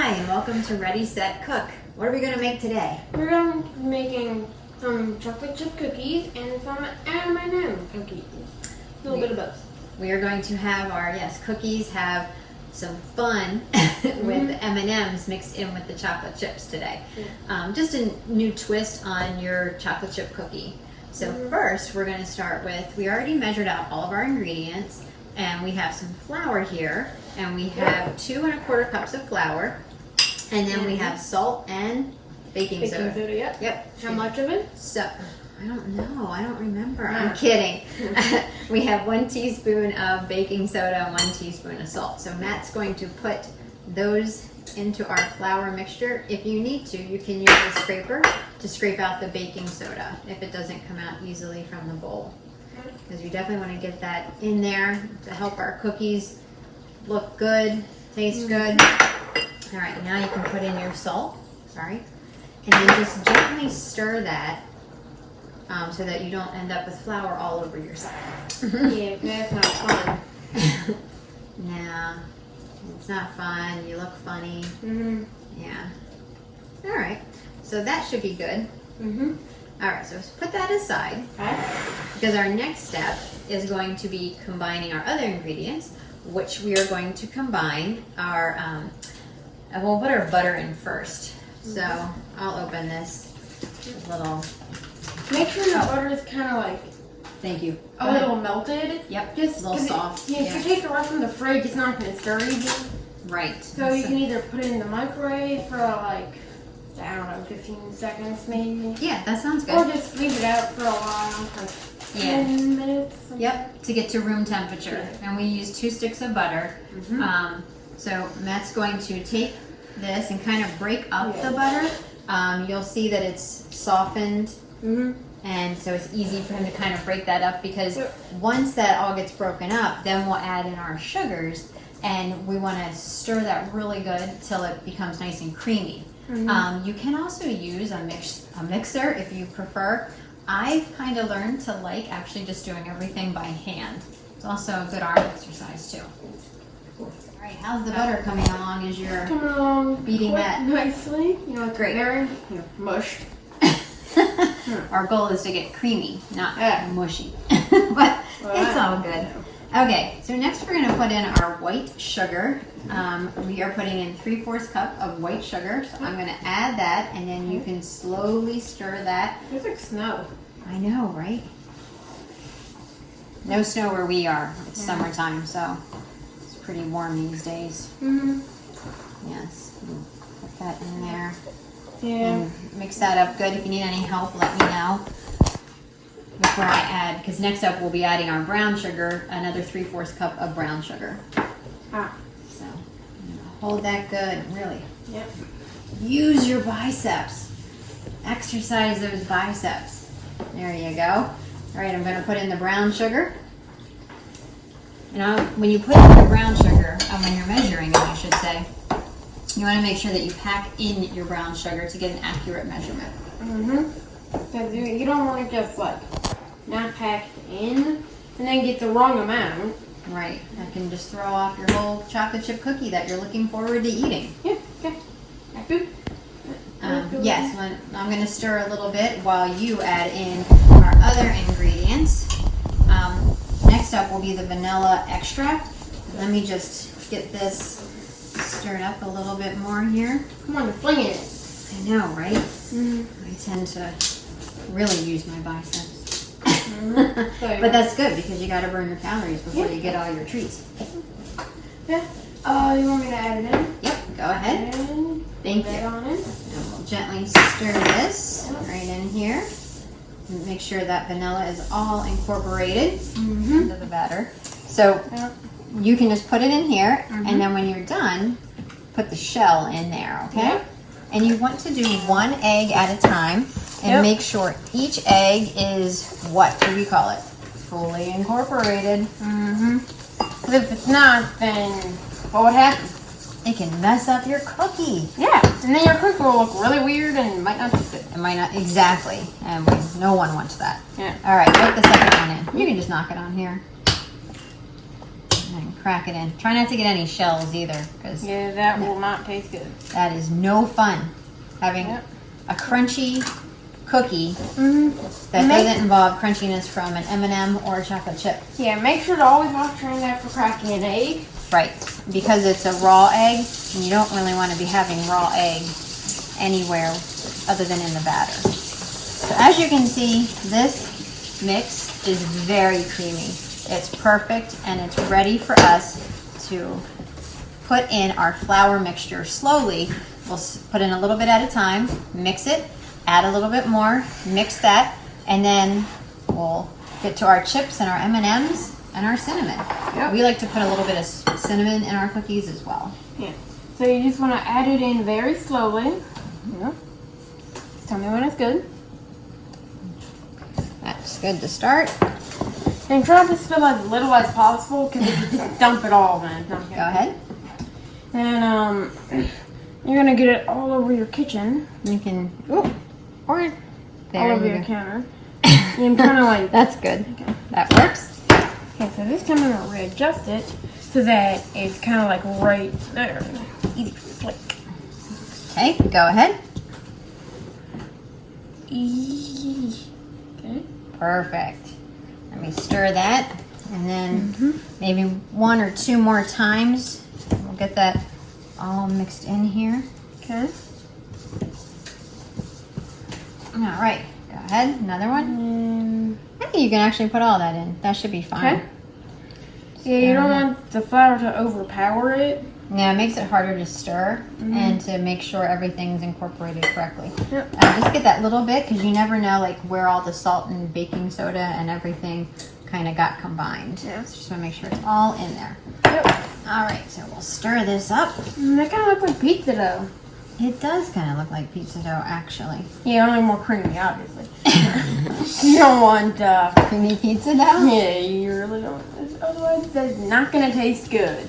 Hi, and welcome to Ready, Set, Cook. What are we going to make today? We're going to be making some chocolate chip cookies and some M&M cookies. A little bit of both. We are going to have our, cookies, have some fun with M&Ms mixed in with the chocolate chips today. Just a new twist on your chocolate chip cookie. So first, we're going to start with, we already measured out all of our ingredients, and we have some flour here, and we have 2 1/4 cups of flour, and then we have salt and baking soda. Yep. How much of it? So, I don't know. I don't remember. I'm kidding. We have 1 teaspoon of baking soda and 1 teaspoon of salt. So Matt's going to put those into our flour mixture. If you need to, you can use a scraper to scrape out the baking soda if it doesn't come out easily from the bowl. Because you definitely want to get that in there to help our cookies look good, taste good. All right, now you can put in your salt. Sorry. And then just gently stir that so that you don't end up with flour all over yourself. Yeah, that's not fun. No, it's not fun. You look funny. Yeah. All right. So that should be good. All right, so let's put that aside because our next step is going to be combining our other ingredients, which we are going to combine our, we'll put our butter in first. So I'll open this little. Make sure the butter is kind of like Thank you. a little melted. Yep. Just a little soft. Yeah, if you take it right from the fridge, it's not going to stir easy. Right. So you can either put it in the microwave for like, I don't know, 15 seconds maybe. Yeah, that sounds good. Or just leave it out for a while, for 10 minutes. Yep, to get to room temperature. And we use 2 sticks of butter. So Matt's going to take this and kind of break up the butter. You'll see that it's softened. And so it's easy for him to kind of break that up because once that all gets broken up, then we'll add in our sugars. And we want to stir that really good till it becomes nice and creamy. You can also use a mixer if you prefer. I've kind of learned to like actually just doing everything by hand. It's also a good arm exercise too. All right, how's the butter coming along as you're coming along beating that? Nicely. You know, it's Great. very mushed. Our goal is to get creamy, not mushy. But it's all good. Okay, so next we're going to put in our white sugar. We are putting in 3/4 cup of white sugar. So I'm going to add that, and then you can slowly stir that. It's like snow. I know, right? No snow where we are. It's summertime, so it's pretty warm these days. Yes, put that in there. And mix that up good. If you need any help, let me know before I add, because next up we'll be adding our brown sugar, another 3/4 cup of brown sugar. So hold that good, really. Use your biceps. Exercise those biceps. There you go. All right, I'm going to put in the brown sugar. And when you put in the brown sugar, when you're measuring it, I should say, you want to make sure that you pack in your brown sugar to get an accurate measurement. Because you don't want to just like not pack in and then get the wrong amount. Right. That can just throw off your whole chocolate chip cookie that you're looking forward to eating. Yes, I'm going to stir a little bit while you add in our other ingredients. Next up will be the vanilla extract. Let me just get this stirred up a little bit more here. Come on, you're flinging it. I know, right? I tend to really use my biceps. But that's good because you got to burn your calories before you get all your treats. You want me to add it in? Yep, go ahead. Thank you. On it. And we'll gently stir this right in here. And make sure that vanilla is all incorporated into the batter. So you can just put it in here, and then when you're done, put the shell in there, okay? And you want to do 1 egg at a time, and make sure each egg is, what do we call it? Fully incorporated. Because if it's not, then what would happen? It can mess up your cookie. Yeah, and then your cookie will look really weird and might not taste good. It might not, exactly, and no one wants that. Yeah. All right, put the second one in. You can just knock it on here. And then crack it in. Try not to get any shells either, because Yeah, that will not taste good. that is no fun. Having a crunchy cookie that doesn't involve crunchiness from an M&M or a chocolate chip. Yeah, make sure to always wash your hands after cracking an egg. Right, because it's a raw egg, and you don't really want to be having raw egg anywhere other than in the batter. So as you can see, this mix is very creamy. It's perfect, and it's ready for us to put in our flour mixture slowly. We'll put in a little bit at a time, mix it, add a little bit more, mix that, and then we'll get to our chips and our M&Ms and our cinnamon. Yep. We like to put a little bit of cinnamon in our cookies as well. Yeah. So you just want to add it in very slowly. Yeah. Tell me when it's good. That's good to start. And try to spill as little as possible because if you just dump it all in. Go ahead. And you're gonna get it all over your kitchen. You can, or there all over you your go. counter. And kind of like That's good. Okay. That works. Okay, so this time I'm gonna readjust it so that it's kind of like right there. Easy flick. Okay, go ahead. Okay. Perfect. Let me stir that, and then maybe 1 or 2 more times. We'll get that all mixed in here. Okay. All right, go ahead. Another one. And I think you can actually put all that in. That should be fine. okay. Yeah, you don't want the flour to overpower it. Yeah, it makes it harder to stir and to make sure everything's incorporated correctly. Yep. Just get that little bit, because you never know like where all the salt and baking soda and everything kind of got combined. Yeah. So just want to make sure it's all in there. Yep. All right, so we'll stir this up. And they kind of look like pizza dough. It does kind of look like pizza dough, actually. Yeah, only more creamy, obviously. You don't want, Creamy pizza dough? yeah, you really don't. Otherwise, that's not gonna taste good.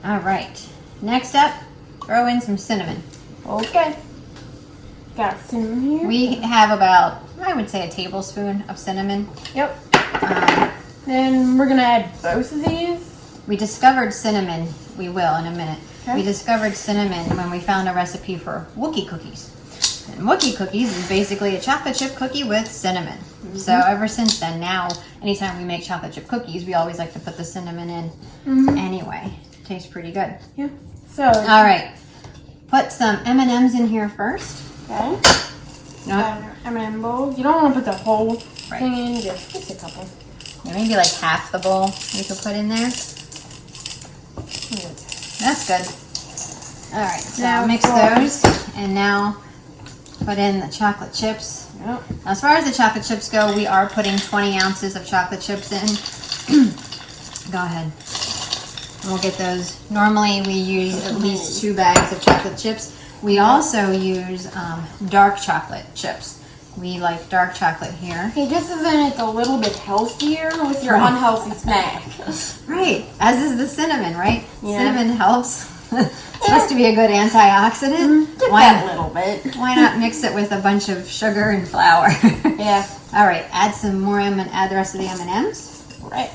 All right. Next up, throw in some cinnamon. Okay. Got cinnamon here. We have about, I would say, a tablespoon of cinnamon. Yep. Um, Then we're gonna add both of these. We discovered cinnamon. We will in a minute. Okay. We discovered cinnamon when we found a recipe for Wookiee cookies. And Wookiee cookies is basically a chocolate chip cookie with cinnamon. So ever since then, now anytime we make chocolate chip cookies, we always like to put the cinnamon in. Anyway, tastes pretty good. Yeah. So. All right, put some M&Ms in here first. Okay. No, M&M bowl. You don't want to put the whole thing in. Just a couple. maybe like half the bowl you could put in there. That's good. All right, so Now mix those, and now put in the chocolate chips. Yep. As far as the chocolate chips go, we are putting 20 ounces of chocolate chips in. Go ahead. And we'll get those. Normally we use at least 2 bags of chocolate chips. We also use dark chocolate chips. We like dark chocolate here. Okay, just so then it's a little bit healthier with your unhealthy snack. Right, as is the cinnamon, right? Yeah. Cinnamon helps. It's supposed to be a good antioxidant. Just that little bit. Why not mix it with a bunch of sugar and flour? Yeah. All right, add some more add the rest of the M&Ms. Right.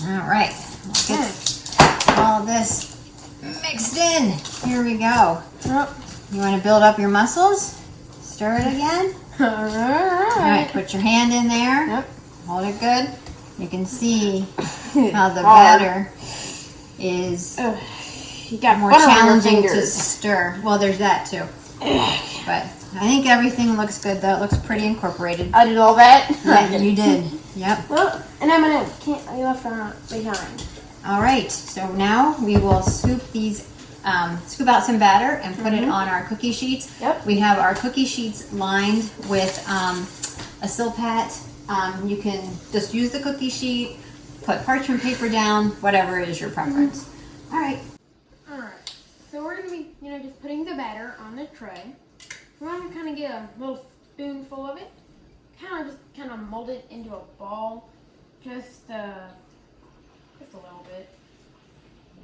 All right, we'll get all this mixed in. Here we go. Yep. You want to build up your muscles? Stir it again. All All right, right. put your hand in there. Yep. Hold it good. You can see how the Hard. batter is Ugh, you got more butter on your challenging to fingers. stir. Well, there's that too. But I think everything looks good though. It looks pretty incorporated. I did all that. Yeah, you did. Yep. Well, and M&M can't. I left behind. All right. So now we will scoop these, scoop out some batter and put it on our cookie sheets. Yep. We have our cookie sheets lined with a Silpat. You can just use the cookie sheet, put parchment paper down, whatever is your preference. All right. Alright, so we're going to be, just putting the batter on the tray. We want to kind of get a little spoonful of it. Kind of mold it into a ball. Just a little bit.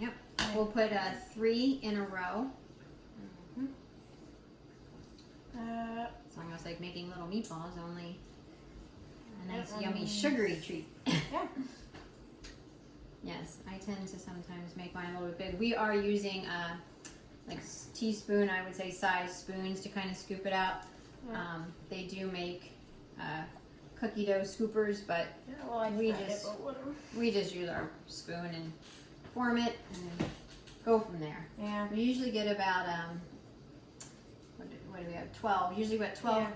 Yep. We'll put 3 in a row. Uh, It's almost like making little meatballs, only a nice yummy sugary treat. Yeah. Yes, I tend to sometimes make mine a little bit big. We are using like teaspoon, I would say size spoons to kind of scoop it out. Yeah. They do make cookie dough scoopers, but Yeah, well, I we tried just- it, but whatever. we just use our spoon and form it and go from there. Yeah. We usually get about what do we have? 12. Usually we have 12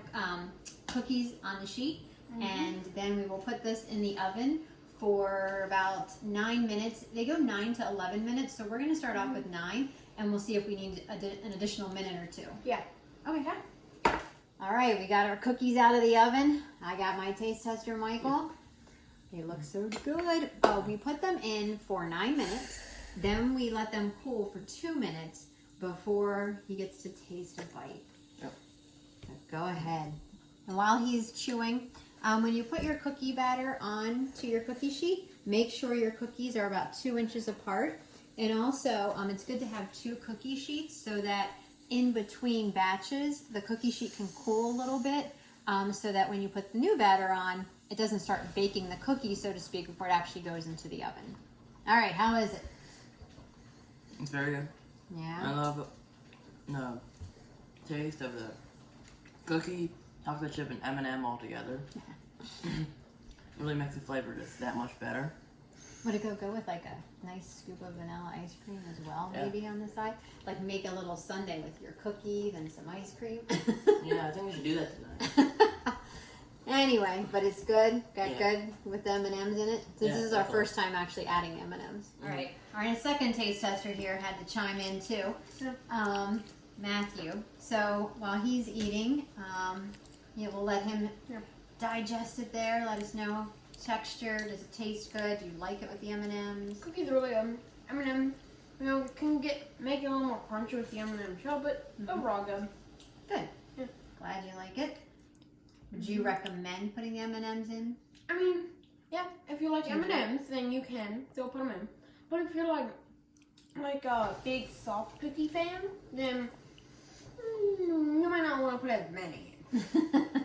cookies on the sheet, and then we will put this in the oven for about 9 minutes. They go 9 to 11 minutes, so we're going to start off with 9, and we'll see if we need an additional minute or two. Yeah. Okay. All right, we got our cookies out of the oven. I got my taste tester, Michael. They look so good. Oh, we put them in for 9 minutes. Then we let them cool for 2 minutes before he gets to taste a bite. Yep. So go ahead. And while he's chewing, when you put your cookie batter onto your cookie sheet, make sure your cookies are about 2 inches apart. And also, it's good to have 2 cookie sheets so that in between batches, the cookie sheet can cool a little bit, so that when you put the new batter on, it doesn't start baking the cookie, so to speak, before it actually goes into the oven. All right, how is it? It's very good. I Yeah. love the taste of the cookie, chocolate chip, and M&M all together. Really makes the flavor just that much better. Would it go with like a nice scoop of vanilla ice cream as well, Yeah. maybe on the side? Like make a little sundae with your cookies and some ice cream. Yeah, I think we should do that tonight. Anyway, but it's good. Got Yeah. good with the M&Ms in it. Since Yeah, this is our definitely. first time actually adding M&Ms. All right. Our second taste tester here had to chime in too. Matthew. So while he's eating, we'll let him digest it there. Let us know texture. Does it taste good? Do you like it with the M&Ms? Cookies are really good. M&M, it can make it a little more crunchy with the M&M shell, but overall good. Good. Yeah. Glad you like it. Would you recommend putting the M&Ms in? I mean, yeah, if you like M&Ms, then you can still put them in. But if you're like a big soft cookie fan, then you might not want to put as many in.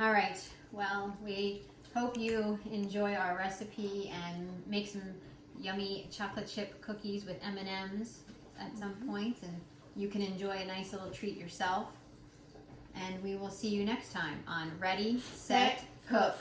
All right. Well, we hope you enjoy our recipe and make some yummy chocolate chip cookies with M&Ms at some point, and you can enjoy a nice little treat yourself. And we will see you next time on Ready, Set, Cook.